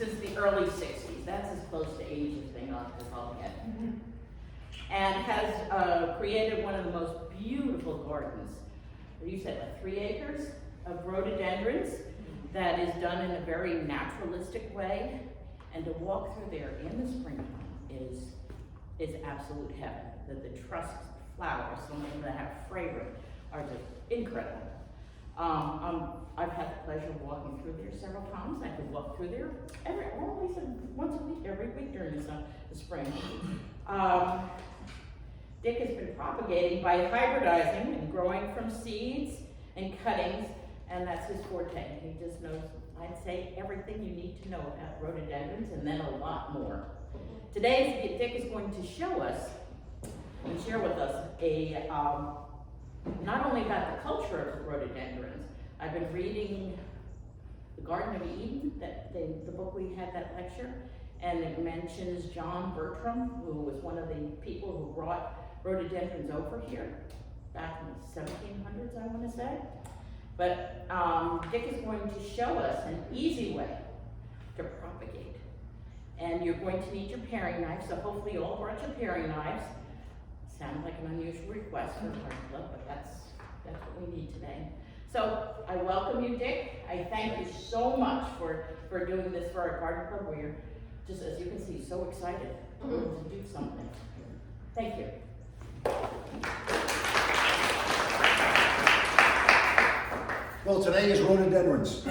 since the early 60s. That's as close to age as I'll get. And has created one of the most beautiful gardens. You said like 3 acres of rhododendrons that is done in a very naturalistic way. And to walk through there in the springtime is absolute heaven. The truss flowers, some of them that have fragrance, are just incredible. I've had the pleasure of walking through there several times. I could walk through there once a week, every week during the spring. Dick has been propagating by hybridizing and growing from seeds and cuttings, and that's his forte. He just knows, I'd say, everything you need to know about rhododendrons and then a lot more. Today, Dick is going to show us and share with us not only about the culture of rhododendrons. I've been reading The Garden of Eden, the book we had that lecture, and it mentions John Bertram, who was one of the people who brought rhododendrons over here back in the 1700s, I want to say. But Dick is going to show us an easy way to propagate. And you're going to need your paring knife, so hopefully you all brought your paring knives. Sounds like an unusual request for a garden club, but that's what we need today. So I welcome you, Dick. I thank you so much for doing this for our garden club. We're just, as you can see, so excited to do something. Thank you. Well, today is rhododendrons.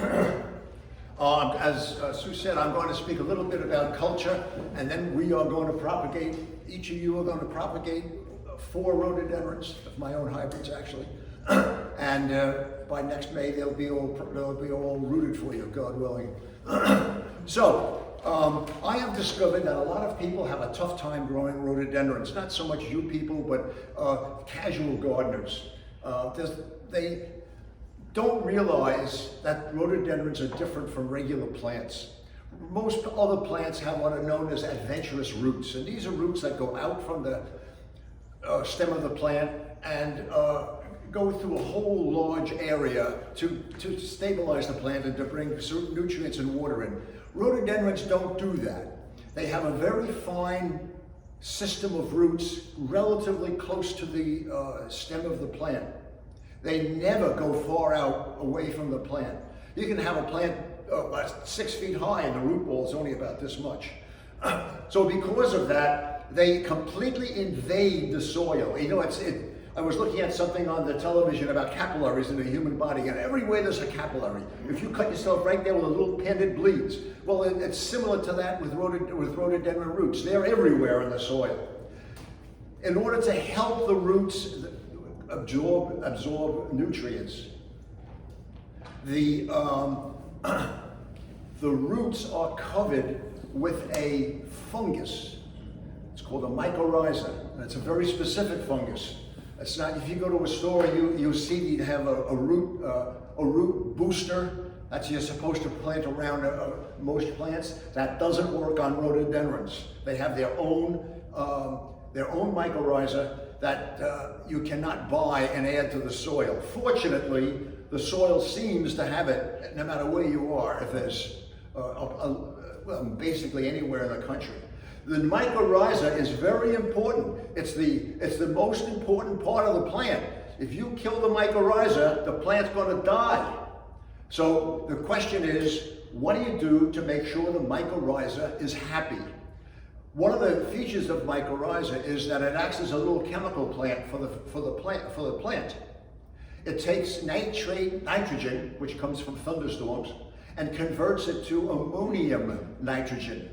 As Sue said, I'm going to speak a little bit about culture, and then we are going to propagate, each of you are going to propagate 4 rhododendrons of my own hybrids, actually. And by next May, they'll be all rooted for you, God willing. So, I have discovered that a lot of people have a tough time growing rhododendrons. Not so much you people, but casual gardeners. They don't realize that rhododendrons are different from regular plants. Most other plants have what are known as adventurous roots, and these are roots that go out from the stem of the plant and go through a whole large area to stabilize the plant and to bring certain nutrients and water in. Rhododendrons don't do that. They have a very fine system of roots relatively close to the stem of the plant. They never go far out away from the plant. You can have a plant 6 feet high and the root ball is only about this much. So because of that, they completely invade the soil. You know, I was looking at something on the television about capillaries in the human body, and everywhere there's a capillary. If you cut yourself right there with a little pin, it bleeds. Well, it's similar to that with rhododendron roots. They're everywhere in the soil. In order to help the roots absorb nutrients, the roots are covered with a fungus. It's called a mycorrhiza, and it's a very specific fungus. It's not, if you go to a store, you see you have a root booster. That's you're supposed to plant around most plants. That doesn't work on rhododendrons. They have their own mycorrhiza that you cannot buy and add to the soil. Fortunately, the soil seems to have it no matter where you are, if there's well, basically anywhere in the country. The mycorrhiza is very important. It's the most important part of the plant. If you kill the mycorrhiza, the plant's going to die. So the question is, what do you do to make sure the mycorrhiza is happy? One of the features of mycorrhiza is that it acts as a little chemical plant for the plant. It takes nitrogen, which comes from thunderstorms, and converts it to ammonium nitrogen.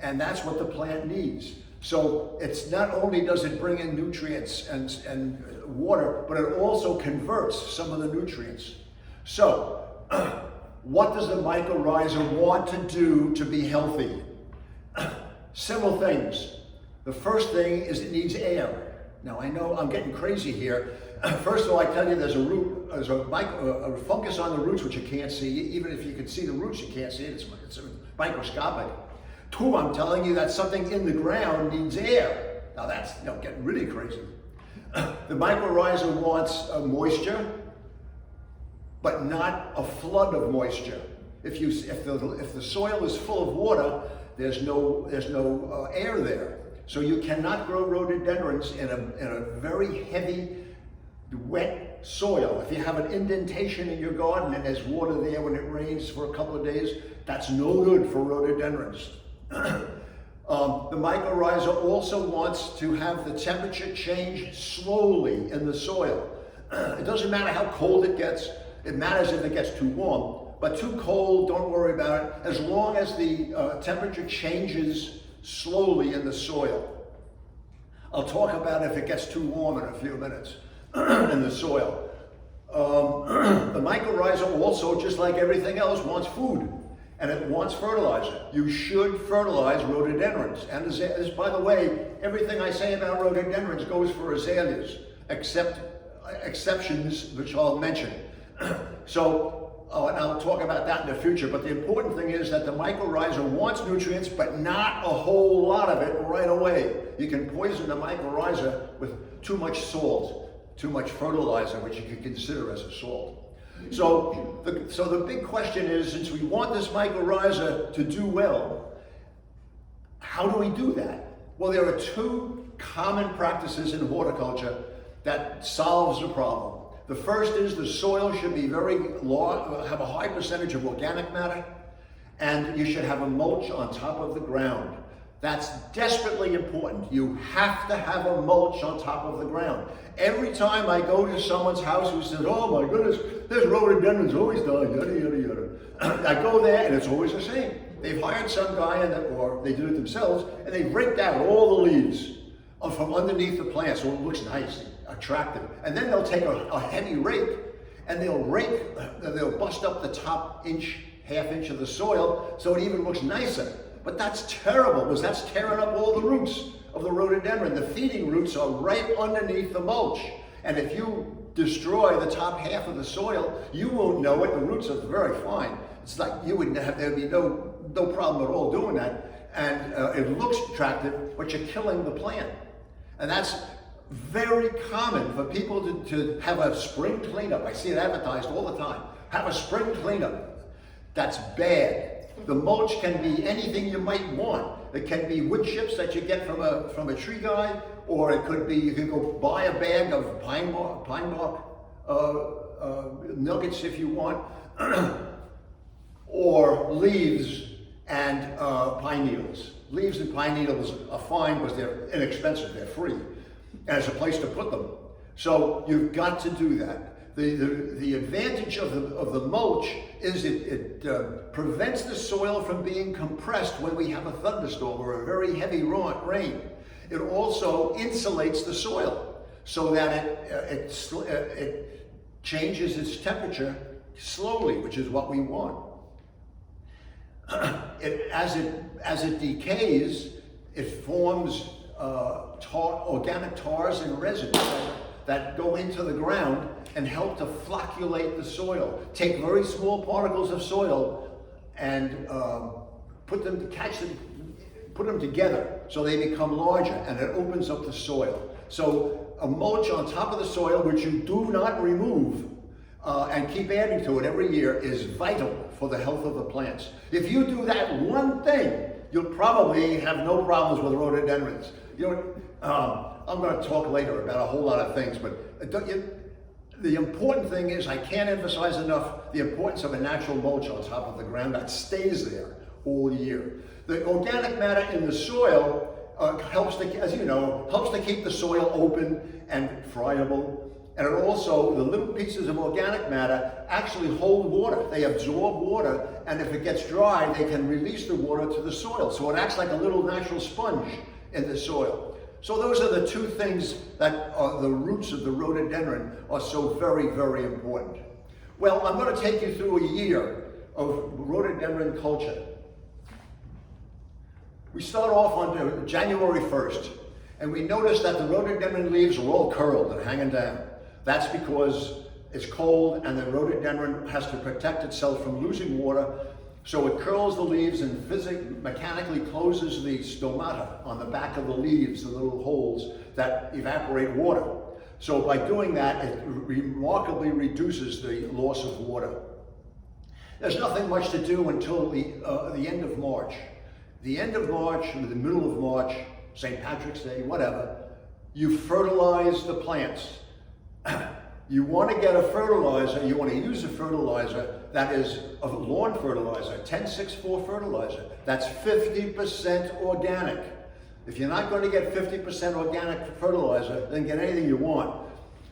And that's what the plant needs. So it's not only does it bring in nutrients and water, but it also converts some of the nutrients. So what does the mycorrhiza want to do to be healthy? Several things. The first thing is it needs air. Now I know I'm getting crazy here. First of all, I tell you there's a fungus on the roots which you can't see. Even if you can see the roots, you can't see it. It's microscopic. 2, I'm telling you that something in the ground needs air. Now that's getting really crazy. The mycorrhiza wants moisture, but not a flood of moisture. If the soil is full of water, there's no air there. So you cannot grow rhododendrons in a very heavy, wet soil. If you have an indentation in your garden and there's water there when it rains for a couple of days, that's no good for rhododendrons. The mycorrhiza also wants to have the temperature change slowly in the soil. It doesn't matter how cold it gets. It matters if it gets too warm. But too cold, don't worry about it, as long as the temperature changes slowly in the soil. I'll talk about if it gets too warm in a few minutes in the soil. The mycorrhiza also, just like everything else, wants food, and it wants fertilizer. You should fertilize rhododendrons. And as by the way, everything I say about rhododendrons goes for azaleas, except exceptions, which I'll mention. And I'll talk about that in the future, but the important thing is that the mycorrhiza wants nutrients, but not a whole lot of it right away. You can poison the mycorrhiza with too much salt, too much fertilizer, which you could consider as a salt. So the big question is, since we want this mycorrhiza to do well, how do we do that? Well, there are two common practices in horticulture that solves the problem. The first is the soil should be have a high percentage of organic matter, and you should have a mulch on top of the ground. That's desperately important. You have to have a mulch on top of the ground. Every time I go to someone's house who says, oh my goodness, there's rhododendrons always dying, yada, yada, yada. I go there and it's always the same. They've hired some guy, or they do it themselves, and they raked out all the leaves from underneath the plant so it looks nice, attractive. And then they'll take a heavy rake and they'll bust up the top half inch of the soil so it even looks nicer. But that's terrible, because that's tearing up all the roots of the rhododendron. The feeding roots are right underneath the mulch. And if you destroy the top half of the soil, you won't know it. The roots are very fine. It's like there'd be no problem at all doing that. And it looks attractive, but you're killing the plant. And that's very common for people to have a spring cleanup. I see it advertised all the time. Have a spring cleanup. That's bad. The mulch can be anything you might want. It can be wood chips that you get from a tree guy, or it could be, you can go buy a bag of pine bark nuggets if you want, or leaves and pine needles. Leaves and pine needles are fine because they're inexpensive, they're free, and there's a place to put them. So you've got to do that. The advantage of the mulch is it prevents the soil from being compressed when we have a thunderstorm or a very heavy rain. It also insulates the soil so that it changes its temperature slowly, which is what we want. As it decays, it forms organic tars and resins that go into the ground and help to flocculate the soil. Take very small particles of soil and put them together so they become larger, and it opens up the soil. So a mulch on top of the soil, which you do not remove and keep adding to it every year, is vital for the health of the plants. If you do that one thing, you'll probably have no problems with rhododendrons. I'm going to talk later about a whole lot of things, but the important thing is, I can't emphasize enough the importance of a natural mulch on top of the ground that stays there all year. The organic matter in the soil helps to keep the soil open and friable. And it also, the little pieces of organic matter actually hold water. They absorb water, and if it gets dry, they can release the water to the soil. So it acts like a little natural sponge in the soil. So those are the two things that are the roots of the rhododendron are so very, very important. Well, I'm going to take you through a year of rhododendron culture. We start off on January 1st, and we notice that the rhododendron leaves are all curled and hanging down. That's because it's cold and the rhododendron has to protect itself from losing water, so it curls the leaves and mechanically closes the stomata on the back of the leaves, the little holes that evaporate water. So by doing that, it remarkably reduces the loss of water. There's nothing much to do until the end of March. The end of March, or the middle of March, St. Patrick's Day, whatever, you fertilize the plants. You want to get a fertilizer, you want to use a fertilizer that is a lawn fertilizer, 10-6-4 fertilizer. That's 50% organic. If you're not going to get 50% organic fertilizer, then get anything you want.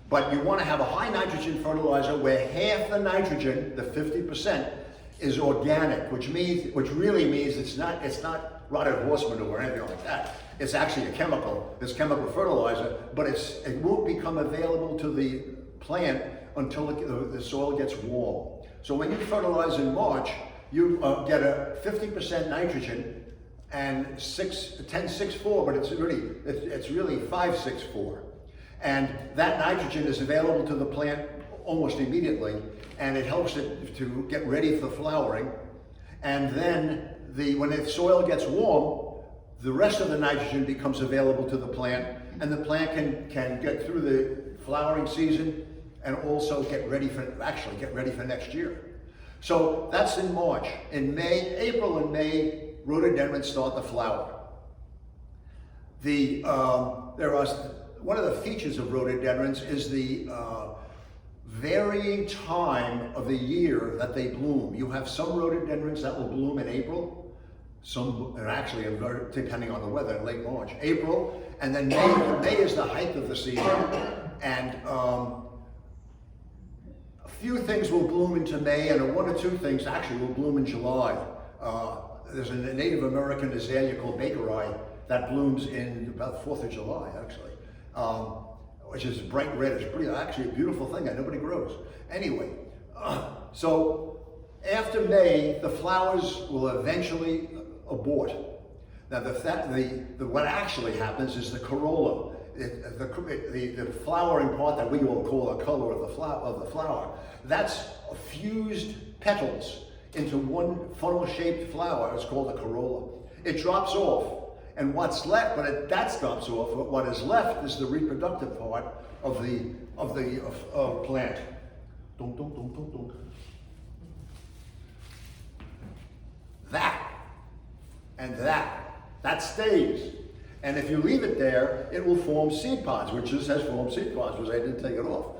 But you want to have a high nitrogen fertilizer where half the nitrogen, the 50%, is organic, which really means it's not rotted horse manure or anything like that. It's actually a chemical. It's chemical fertilizer, but it won't become available to the plant until the soil gets warm. So when you fertilize in March, you get a 50% nitrogen and 10-6-4, but it's really 5-6-4. And that nitrogen is available to the plant almost immediately, and it helps it to get ready for flowering. And then when the soil gets warm, the rest of the nitrogen becomes available to the plant, and the plant can get through the flowering season and also get ready for next year. So that's in March. In April and May, rhododendrons start to flower. One of the features of rhododendrons is the varying time of the year that they bloom. You have some rhododendrons that will bloom in April, depending on the weather, in late March. April, and then May is the height of the season. And a few things will bloom into May, and one or two things actually will bloom in July. There's a Native American azalea called baker eye that blooms in about the 4th of July, actually. Which is bright red. It's actually a beautiful thing that nobody grows. Anyway, so after May, the flowers will eventually abort. Now, what actually happens is the corolla, the flowering part that we all call the color of the flower, that's fused petals into one funnel-shaped flower. It's called a corolla. It drops off. And what's left, that stops off. What is left is the reproductive part of the plant. Dun, dun, dun, dun, dun. That stays. And if you leave it there, it will form seed pods, which just has formed seed pods, because I didn't take it off.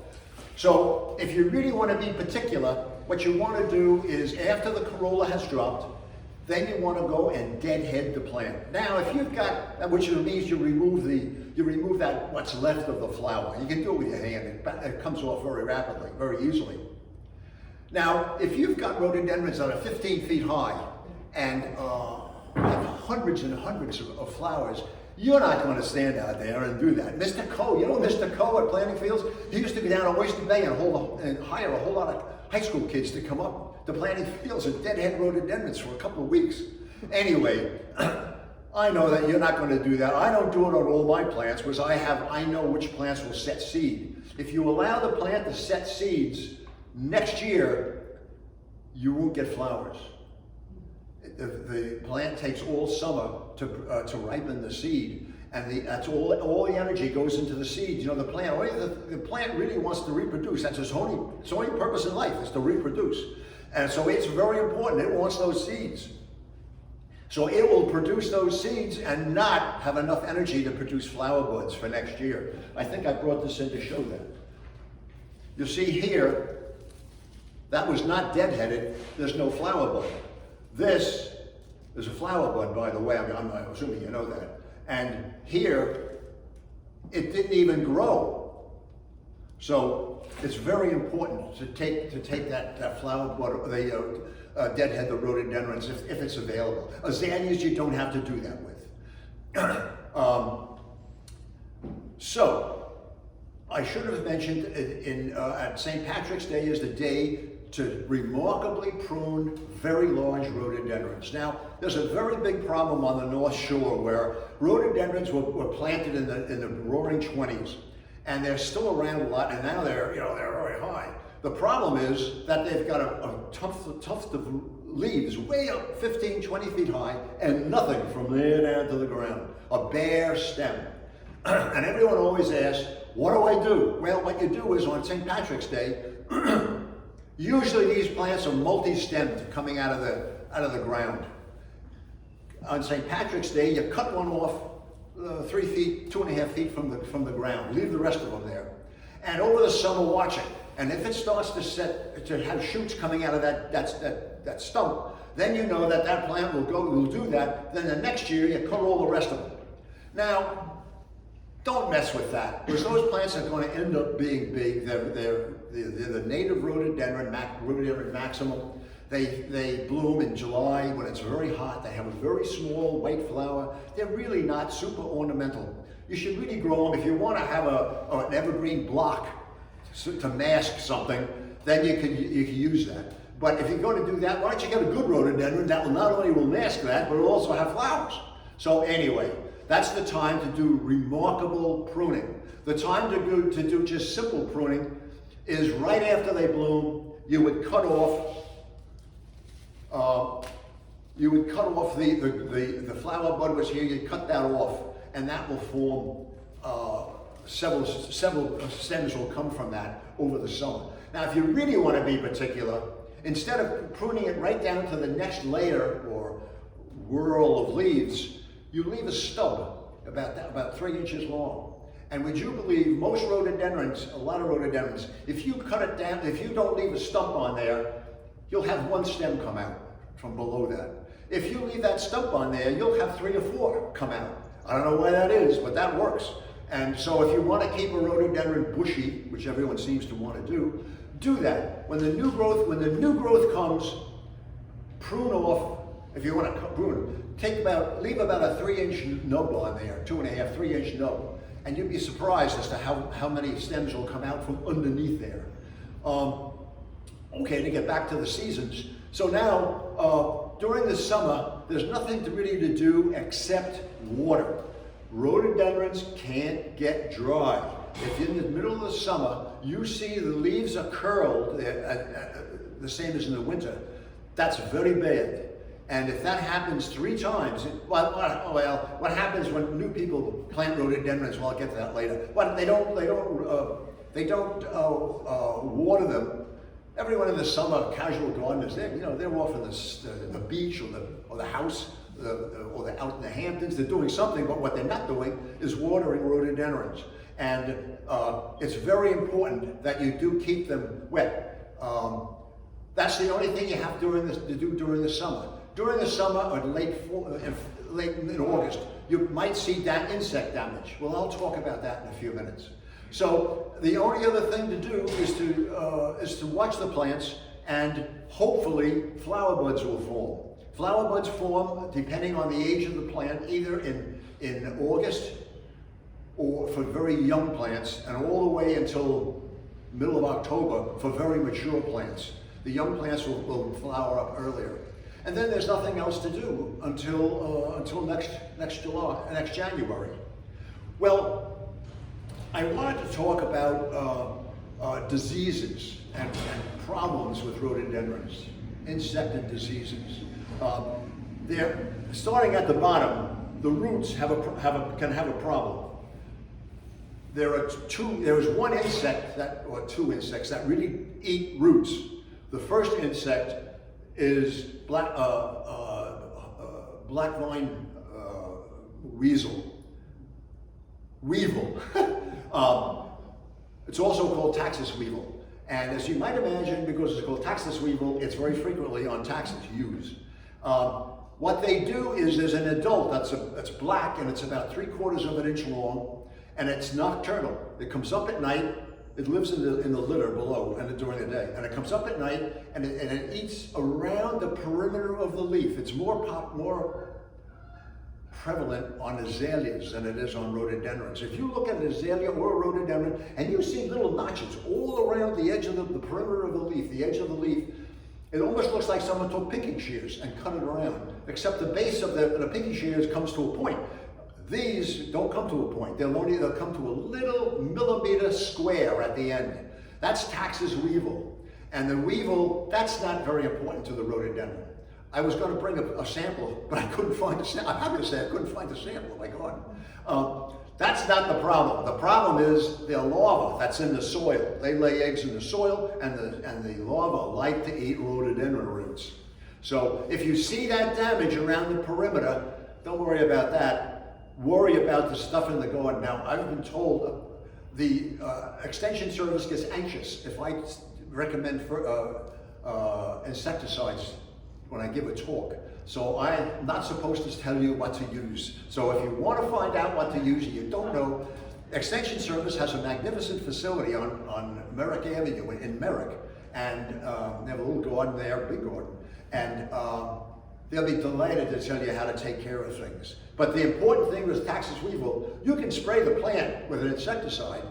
So if you really want to be particular, what you want to do is after the corolla has dropped, then you want to go and deadhead the plant. Now, if you've got, which means you remove that what's left of the flower. You can do it with your hand. It comes off very rapidly, very easily. Now, if you've got rhododendrons that are 15 feet high and have hundreds and hundreds of flowers, you're not going to stand out there and do that. Mr. Coe, you know Mr. Coe at Planting Fields? He used to go down to Oyster Bay and hire a whole lot of high school kids to come up to Planting Fields and deadhead rhododendrons for a couple of weeks. Anyway, I know that you're not going to do that. I don't do it on all my plants because I know which plants will set seed. If you allow the plant to set seeds, next year you won't get flowers. The plant takes all summer to ripen the seed, and that's all the energy goes into the seeds. You know, the plant really wants to reproduce. That's its only purpose in life, is to reproduce. And so it's very important. It wants those seeds. So it will produce those seeds and not have enough energy to produce flower buds for next year. I think I brought this in to show that. You see here, that was not deadheaded. There's no flower bud. This is a flower bud, by the way. I'm assuming you know that. And here, it didn't even grow. So it's very important to take that flower bud, deadhead the rhododendrons if it's available. Azaleas you don't have to do that with. So I should have mentioned at St. Patrick's Day is the day to remarkably prune very large rhododendrons. Now, there's a very big problem on the North Shore where rhododendrons were planted in the roaring 20s, and they're still around a lot, and now they're very high. The problem is that they've got a tuft of leaves way up 15, 20 feet high, and nothing from there down to the ground. A bare stem. And everyone always asks, what do I do? Well, what you do is on St. Patrick's Day, Usually these plants are multi-stemmed coming out of the ground. On St. Patrick's Day, you cut one off 3 feet, 2.5 feet from the ground. Leave the rest of them there. And over the summer, watch it. And if it starts to have shoots coming out of that stump, then you know that plant will do that. Then the next year, you cut all the rest of them. Now, don't mess with that, because those plants are going to end up being big. They're the native rhododendron, Rhododendron maximum. They bloom in July when it's very hot. They have a very small white flower. They're really not super ornamental. You should really grow them if you want to have an evergreen block to mask something. Then you can use that. But if you're going to do that, why don't you get a good rhododendron that will not only mask that, but will also have flowers. So anyway, that's the time to do remarkable pruning. The time to do just simple pruning is right after they bloom. You would cut off. The flower bud was here. You cut that off, and that will form several stems will come from that over the summer. Now, if you really want to be particular, instead of pruning it right down to the next layer or whorl of leaves, you leave a stub about 3 inches long. And would you believe most rhododendrons, a lot of rhododendrons, if you cut it down, if you don't leave a stump on there, you'll have one stem come out from below that. If you leave that stump on there, you'll have 3 or 4 come out. I don't know why that is, but that works. And so if you want to keep a rhododendron bushy, which everyone seems to want to do that. When the new growth comes, prune off. If you want to prune, leave about a 3-inch nub on there, 2.5, 3-inch nub, and you'd be surprised as to how many stems will come out from underneath there. Okay, to get back to the seasons. So now, during the summer, there's nothing really to do except water. Rhododendrons can't get dry. If in the middle of the summer, you see the leaves are curled, the same as in the winter, that's very bad. And if that happens 3 times, what happens when new people plant rhododendrons? Well, I'll get to that later. But they don't water them. Everyone in the summer, casual gardeners, they're off in the beach or the house, or they're out in the Hamptons. They're doing something, but what they're not doing is watering rhododendrons. And it's very important that you do keep them wet. That's the only thing you have to do during the summer. During the summer or late in August, you might see that insect damage. Well, I'll talk about that in a few minutes. So the only other thing to do is to watch the plants, and hopefully flower buds will form. Flower buds form depending on the age of the plant, either in August or for very young plants, and all the way until middle of October for very mature plants. The young plants will flower up earlier. And then there's nothing else to do until next January. Well, I wanted to talk about diseases and problems with rhododendrons, insected diseases. They're starting at the bottom. The roots can have a problem. There's one insect or two insects that really eat roots. The first insect is black vine weevil. It's also called taxus weevil. And as you might imagine, because it's called taxus weevil, it's very frequently on taxus ewes. What they do is there's an adult that's black, and it's about 3/4 of an inch long, and it's nocturnal. It comes up at night. It lives in the litter below and during the day, and it comes up at night and it eats around the perimeter of the leaf. It's more prevalent on azaleas than it is on rhododendrons. If you look at an azalea or a rhododendron and you see little notches all around the edge of the perimeter of the leaf, the edge of the leaf, it almost looks like someone took picking shears and cut it around, except the base of the picking shears comes to a point. These don't come to a point. They'll come to a little millimeter square at the end. That's taxus weevil. And the weevil, that's not very important to the rhododendron. I was going to bring a sample, but I couldn't find a sample. I'm happy to say I couldn't find a sample in my garden. That's not the problem. The problem is the larva that's in the soil. They lay eggs in the soil, and the larvae like to eat rhododendron roots. So if you see that damage around the perimeter, don't worry about that. Worry about the stuff in the garden. Now, I've been told the Extension Service gets anxious if I recommend insecticides when I give a talk. So I'm not supposed to tell you what to use. So if you want to find out what to use and you don't know, Extension Service has a magnificent facility on Merrick Avenue in Merrick. And they have a little garden there, a big garden. And they'll be delighted to tell you how to take care of things. But the important thing with Taxus weevil, you can spray the plant with an insecticide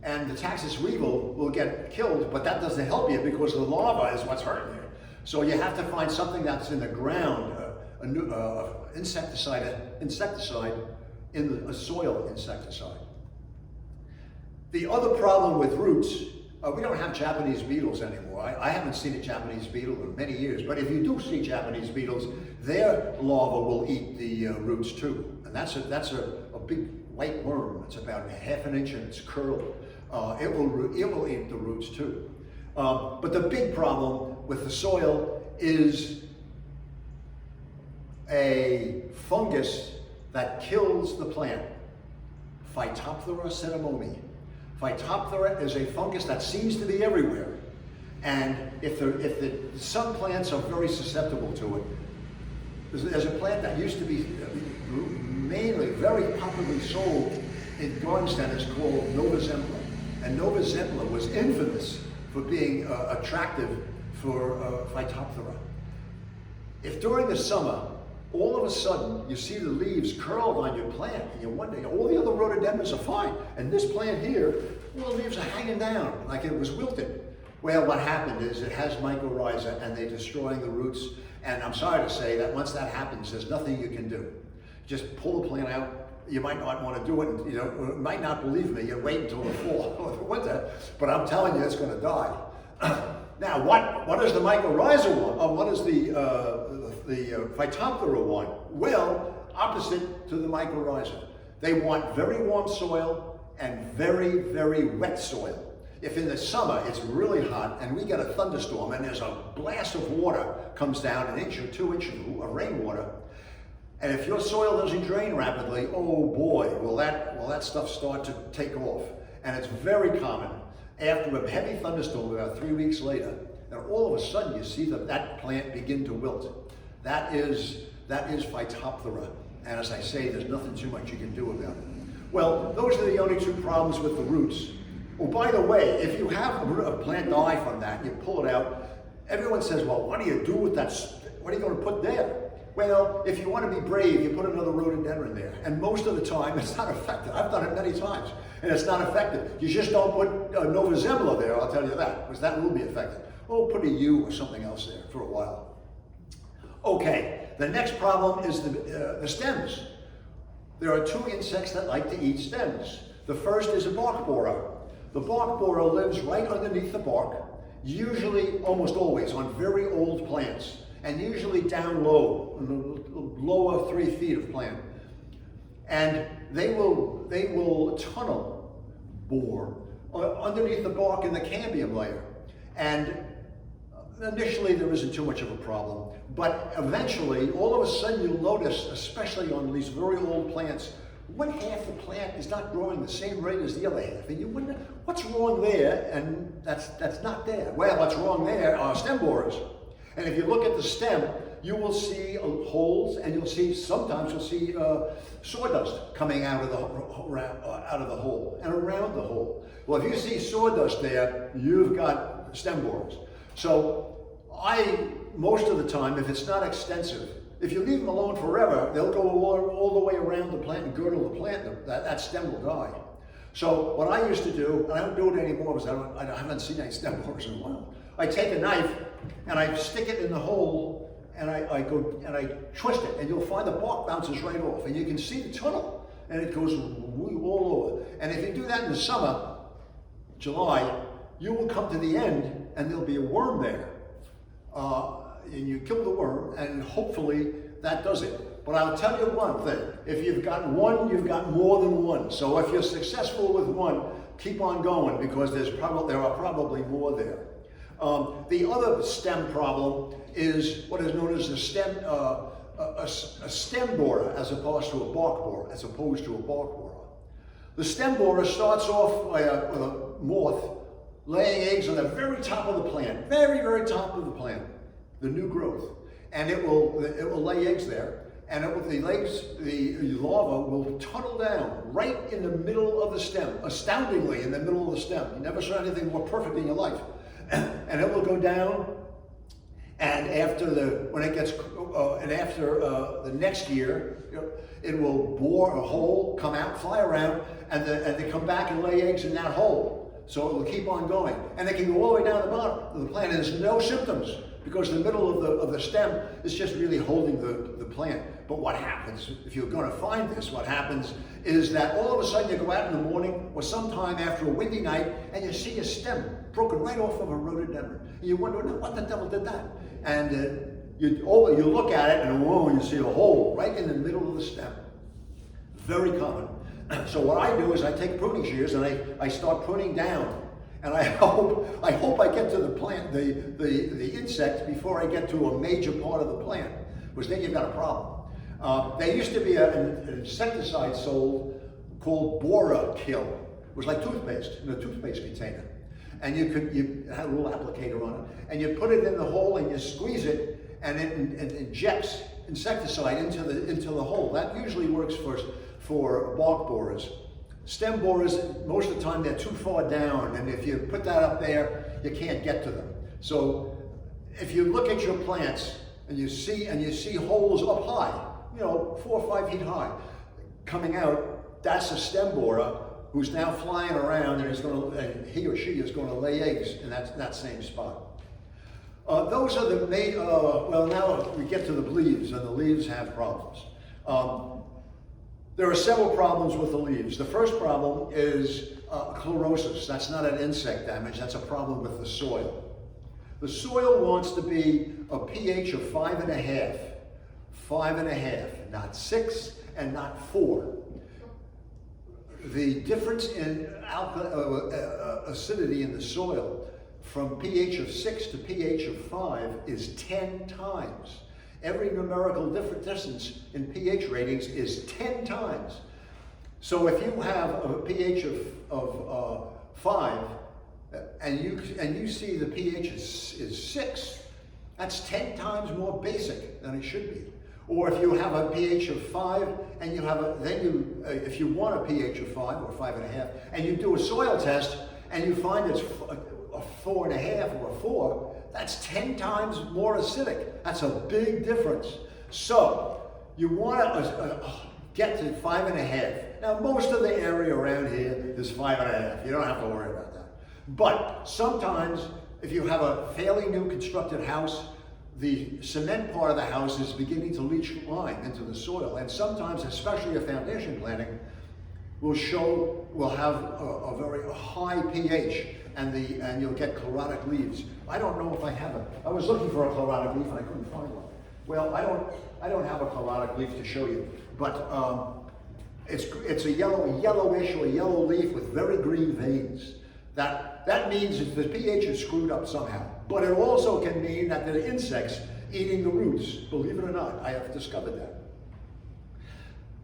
and the Taxus weevil will get killed, but that doesn't help you because the larva is what's hurting you. So you have to find something that's in the ground, insecticide in a soil insecticide. The other problem with roots, we don't have Japanese beetles anymore. I haven't seen a Japanese beetle in many years, but if you do see Japanese beetles, their larvae will eat the roots too. And that's a big white worm. It's about 1/2 inch and it's curled. It will eat the roots too. But the big problem with the soil is a fungus that kills the plant, Phytophthora cinnamomum. Phytophthora is a fungus that seems to be everywhere, and some plants are very susceptible to it. There's a plant that used to be mainly very popularly sold in garden centers called Nova Zembla, and Nova Zembla was infamous for being attractive for Phytophthora. If during the summer, all of a sudden, you see the leaves curled on your plant, and you're wondering, all the other rhododendrons are fine, and this plant here, all the leaves are hanging down like it was wilted. Well, what happened is it has mycorrhiza, and they're destroying the roots, and I'm sorry to say that once that happens, there's nothing you can do. Just pull the plant out. You might not want to do it, you know, might not believe me, you wait until the fall or the winter, but I'm telling you, it's going to die. Now, what is the mycorrhiza one? What is the Phytophthora one? Well, opposite to the mycorrhiza. They want very warm soil and very, very wet soil. If in the summer it's really hot and we get a thunderstorm and there's a blast of water comes down, 1 inch or 2 inches of rainwater, and if your soil doesn't drain rapidly, oh boy, will that stuff start to take off. And it's very common after a heavy thunderstorm about 3 weeks later, and all of a sudden you see that plant begin to wilt. That is Phytophthora. And as I say, there's nothing too much you can do about it. Well, those are the only 2 problems with the roots. Oh, by the way, if you have a plant die from that, you pull it out, everyone says, well, what do you do with that? What are you going to put there? Well, if you want to be brave, you put another rhododendron there. And most of the time, it's not effective. I've done it many times, and it's not effective. You just don't put Nova Zembla there, I'll tell you that, because that will be effective. Oh, put a U or something else there for a while. Okay, the next problem is the stems. There are 2 insects that like to eat stems. The first is a bark borer. The bark borer lives right underneath the bark, usually, almost always, on very old plants, and usually down low, in the lower 3 feet of plant. And they will tunnel bore underneath the bark in the cambium layer. And initially there isn't too much of a problem, but eventually, all of a sudden you'll notice, especially on these very old plants, one half the plant is not growing the same rate as the other half. And you wonder, what's wrong there? And that's not there. Well, what's wrong there are stem borers. And if you look at the stem, you will see holes, and sometimes you'll see sawdust coming out of the hole and around the hole. Well, if you see sawdust there, you've got stem borers. So most of the time, if it's not extensive, if you leave them alone forever, they'll go all the way around the plant and girdle the plant. That stem will die. So what I used to do, and I don't do it anymore because I haven't seen any stem borers in a while. I take a knife and I stick it in the hole, and I go and I twist it, and you'll find the bark bounces right off, and you can see the tunnel, and it goes all over. And if you do that in the summer, July, you will come to the end, and there'll be a worm there. And you kill the worm, and hopefully that does it. But I'll tell you one thing, if you've got one, you've got more than one. So if you're successful with one, keep on going, because there are probably more there. The other stem problem is what is known as a stem borer as opposed to a bark borer. The stem borer starts off with a moth laying eggs on the very top of the plant, very, very top of the plant, the new growth. And it will lay eggs there, and the larva will tunnel down right in the middle of the stem, astoundingly in the middle of the stem. You never saw anything more perfect in your life. And it will go down, and after the next year, it will bore a hole, come out, fly around, and they come back and lay eggs in that hole. So it will keep on going, and it can go all the way down the bottom of the plant. And there's no symptoms, because the middle of the stem is just really holding the plant. But what happens, if you're going to find this, what happens is that all of a sudden you go out in the morning or sometime after a windy night and you see a stem broken right off of a rhododendron. And you wonder, what the devil did that? And you look at it and whoa, you see a hole right in the middle of the stem. Very common. So what I do is I take pruning shears and I start pruning down. And I hope I get to the plant, the insect, before I get to a major part of the plant, because then you've got a problem. There used to be an insecticide sold called Bora Kill. It was like toothpaste, in a toothpaste container. And you had a little applicator on it, and you put it in the hole and you squeeze it, and it injects insecticide into the hole. That usually works for bark borers. Stem borers, most of the time they're too far down, and if you put that up there, you can't get to them. So if you look at your plants and you see holes up high, 4 or 5 feet high, coming out, that's a stem borer who's now flying around, and he or she is going to lay eggs in that same spot. Those are the main. Well, now we get to the leaves, and the leaves have problems. There are several problems with the leaves. The first problem is chlorosis. That's not an insect damage, that's a problem with the soil. The soil wants to be a pH of 5.5. 5.5, not 6 and not 4. The difference in acidity in the soil from pH of 6 to pH of 5 is 10 times. Every numerical distance in pH ratings is 10 times. So if you have a pH of 5 and you see the pH is 6, that's 10 times more basic than it should be. Or if you have a pH of 5 and if you want a pH of 5 or 5.5 and you do a soil test and you find it's a 4.5 or a 4, that's 10 times more acidic. That's a big difference. So you want to get to 5.5. Now most of the area around here is 5.5. You don't have to worry about that. But sometimes if you have a fairly new constructed house, the cement part of the house is beginning to leach lime into the soil. And sometimes, especially a foundation planting, will have a very high pH, and you'll get chlorotic leaves. I don't know if I have I was looking for a chlorotic leaf and I couldn't find one. Well, I don't have a chlorotic leaf to show you, but it's a yellowish or yellow leaf with very green veins. That means that the pH is screwed up somehow. But it also can mean that there are insects eating the roots. Believe it or not, I have discovered that.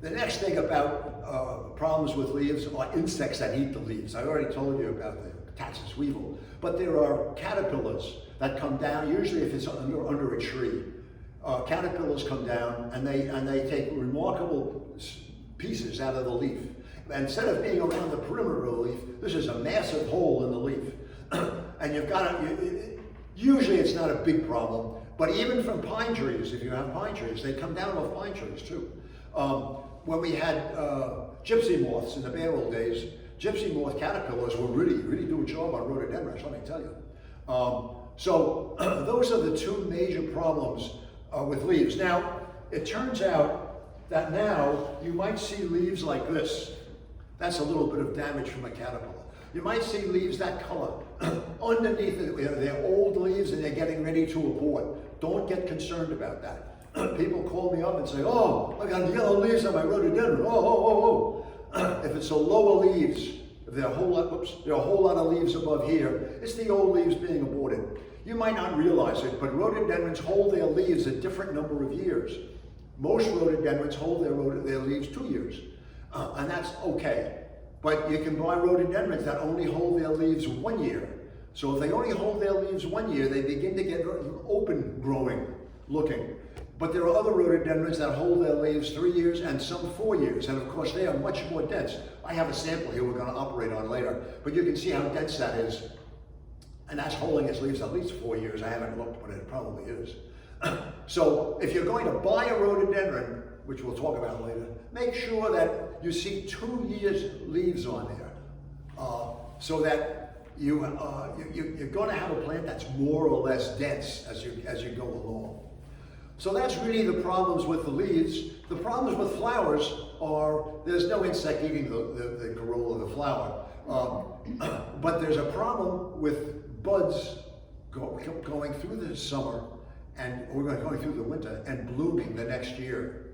The next thing about problems with leaves are insects that eat the leaves. I already told you about the taxus weevil. But there are caterpillars that come down, usually if it's under a tree. Caterpillars come down and they take remarkable pieces out of the leaf. Instead of being around the perimeter of the leaf, this is a massive hole in the leaf. And you've got usually it's not a big problem, but even from pine trees, if you have pine trees, they come down off pine trees too. When we had gypsy moths in the bad old days, gypsy moth caterpillars will really do a job on rhododendrons, let me tell you. So those are the two major problems with leaves. Now, it turns out that now you might see leaves like this. That's a little bit of damage from a caterpillar. You might see leaves that color. Underneath it, they're old leaves and they're getting ready to abort. Don't get concerned about that. people call me up and say, oh, I got yellow leaves on my rhododendron. Oh. If it's the lower leaves, if there are a whole lot of leaves above here, it's the old leaves being aborted. You might not realize it, but rhododendrons hold their leaves a different number of years. Most rhododendrons hold their leaves 2 years, and that's okay. But you can buy rhododendrons that only hold their leaves 1 year. So if they only hold their leaves 1 year, they begin to get open growing looking. But there are other rhododendrons that hold their leaves 3 years and some 4 years. And of course, they are much more dense. I have a sample here we're going to operate on later. But you can see how dense that is. And that's holding its leaves at least 4 years. I haven't looked, but it probably is. So if you're going to buy a rhododendron, which we'll talk about later, make sure that you see 2 years leaves on there. So that you're going to have a plant that's more or less dense as you go along. So that's really the problems with the leaves. The problems with flowers are there's no insect eating the corolla of the flower. But there's a problem with buds going through the summer and we're going through the winter and blooming the next year.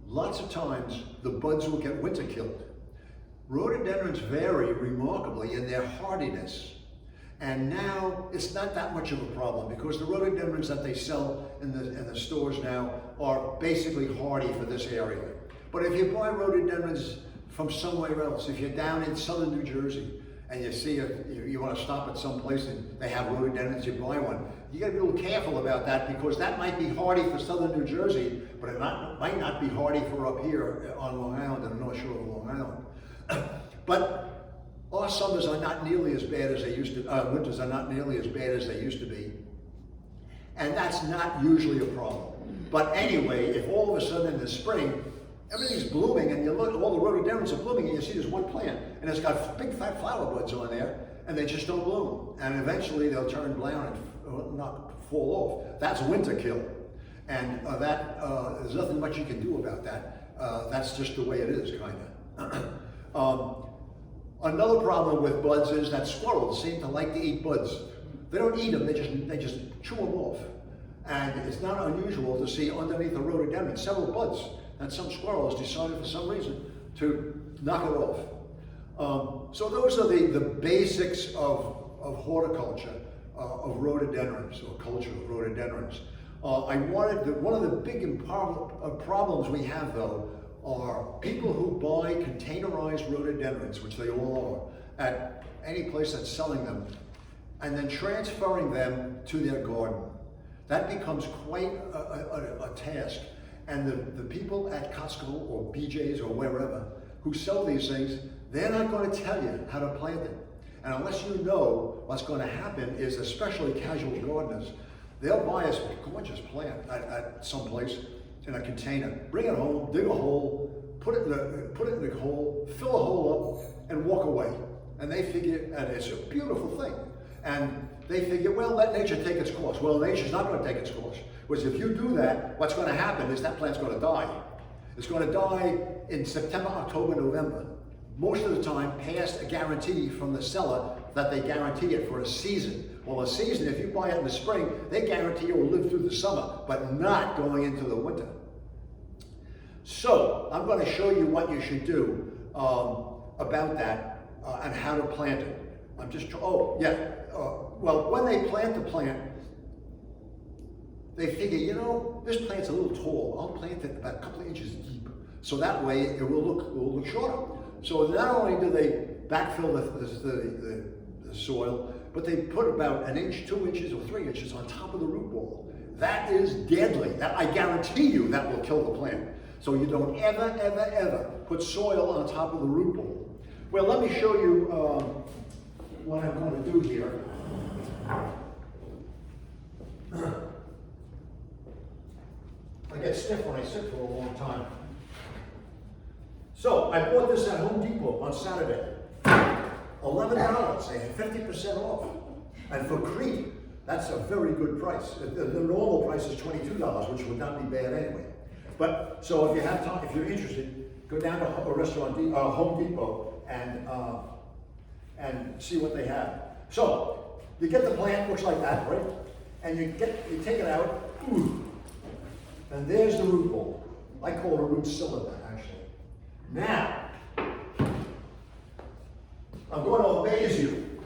Lots of times the buds will get winter killed. Rhododendrons vary remarkably in their hardiness. And now it's not that much of a problem because the rhododendrons that they sell in the stores now are basically hardy for this area. But if you buy rhododendrons from somewhere else, if you're down in southern New Jersey and you see you want to stop at some place and they have rhododendrons, you buy one. You got to be a little careful about that because that might be hardy for southern New Jersey, but it might not be hardy for up here on Long Island and the North Shore of Long Island. But our summers are not nearly as bad as they used to. Winters are not nearly as bad as they used to be, and that's not usually a problem. But anyway, if all of a sudden in the spring everything's blooming and you look, all the rhododendrons are blooming, and you see there's one plant and it's got big fat flower buds on there, and they just don't bloom, and eventually they'll turn brown and not fall off. That's winter kill, and there's nothing much you can do about that. That's just the way it is, kind of. Another problem with buds is that squirrels seem to like to eat buds. They don't eat them, they just chew them off. And it's not unusual to see underneath a rhododendron several buds, and some squirrels decided for some reason to knock it off. So those are the basics of horticulture, of rhododendrons, or culture of rhododendrons. One of the big problems we have, though, are people who buy containerized rhododendrons, which they all are, at any place that's selling them, and then transferring them to their garden. That becomes quite a task. And the people at Costco or BJ's or wherever who sell these things, they're not going to tell you how to plant it. And unless you know what's going to happen is, especially casual gardeners, they'll buy a gorgeous plant at some place in a container, bring it home, dig a hole, put it in the hole, fill a hole up, and walk away. And they figure, and it's a beautiful thing. And they figure, well, let nature take its course. Well, nature's not going to take its course. Because if you do that, what's going to happen is that plant's going to die. It's going to die in September, October, November. Most of the time, past a guarantee from the seller that they guarantee it for a season. Well, a season, if you buy it in the spring, they guarantee it will live through the summer, but not going into the winter. So, I'm going to show you what you should do about that and how to plant it. Well, when they plant the plant, they figure, you know, this plant's a little tall. I'll plant it about a couple of inches deep, so that way it will look shorter. So not only do they backfill the soil, but they put about an inch, 2 inches, or 3 inches on top of the root ball. That is deadly. I guarantee you that will kill the plant. So you don't ever, ever, ever put soil on top of the root ball. Well, let me show you what I'm going to do here. I get stiff when I sit for a long time. So I bought this at Home Depot on Saturday. $11, they had 50% off. And for Crete, that's a very good price. The normal price is $22, which would not be bad anyway. But so if you have time, if you're interested, go down to Home Depot and see what they have. So you get the plant, looks like that, right? And you take it out. And there's the root ball. I call it a root cylinder, actually. Now, I'm going to amaze you.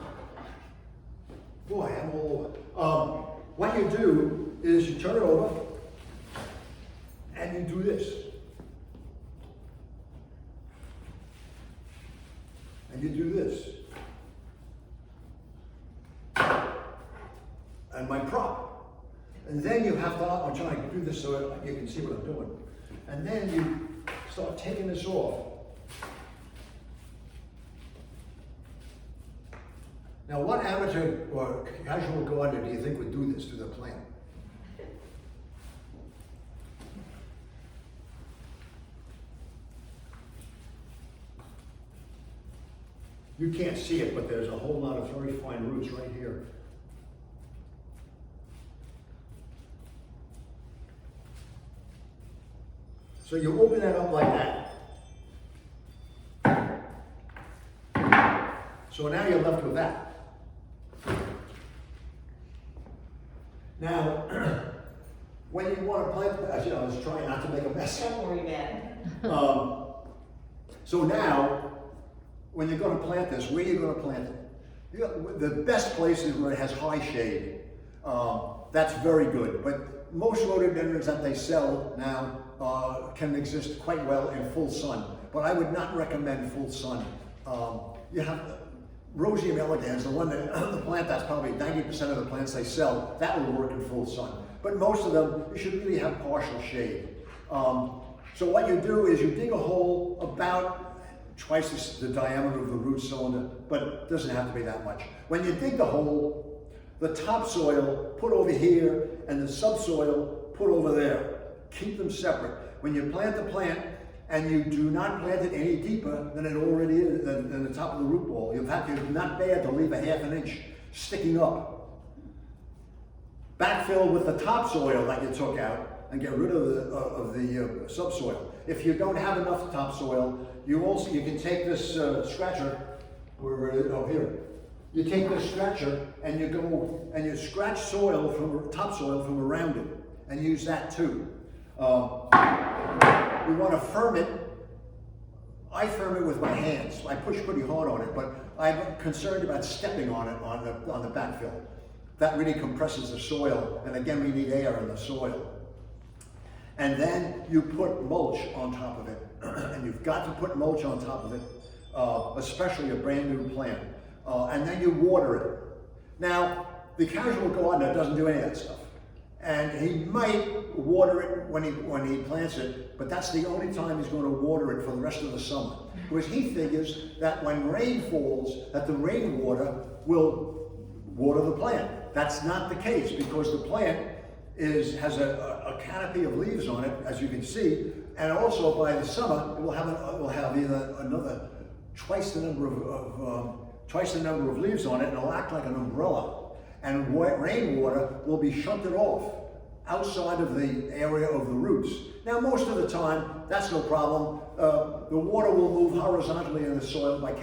Boy, I'm all over. What you do is you turn it over, and you do this. And you do this. And my prop. And then you have to, I'm trying to do this so you can see what I'm doing. And then you start taking this off. Now, what amateur or casual gardener do you think would do this to the plant? You can't see it, but there's a whole lot of very fine roots right here. So you open that up like that. So now you're left with that. Now, when you want to plant, as you know, I was trying not to make a mess. Don't worry about it. So now, when you're going to plant this, where are you going to plant it? The best place is where it has high shade. That's very good, but most rhododendrons that they sell now can exist quite well in full sun, but I would not recommend full sun. You have Roseum elegans, the one that the plant that's probably 90% of the plants they sell, that will work in full sun. But most of them, you should really have partial shade. So what you do is you dig a hole about twice the diameter of the root cylinder, but it doesn't have to be that much. When you dig the hole, the topsoil put over here and the subsoil put over there. Keep them separate. When you plant the plant, and you do not plant it any deeper than it already is, than the top of the root ball. In fact, it's not bad to leave a ½ an inch sticking up. Backfill with the topsoil that you took out and get rid of the subsoil. If you don't have enough topsoil, you can take this scratcher, here. You take this scratcher and you go and you scratch soil from topsoil from around it and use that too. You want to firm it. I firm it with my hands. I push pretty hard on it, but I'm concerned about stepping on it on the backfill. That really compresses the soil, and again, we need air in the soil. And then you put mulch on top of it, and you've got to put mulch on top of it, especially a brand new plant. And then you water it. Now, the casual gardener doesn't do any of that stuff. And he might water it when he plants it, but that's the only time he's going to water it for the rest of the summer. Because he figures that when rain falls, that the rainwater will water the plant. That's not the case, because the plant has a canopy of leaves on it, as you can see, and also by the summer it will have either another twice the number of leaves on it, and it'll act like an umbrella. And rainwater will be shunted off outside of the area of the roots. Now, most of the time, that's no problem. The water will move horizontally in the soil by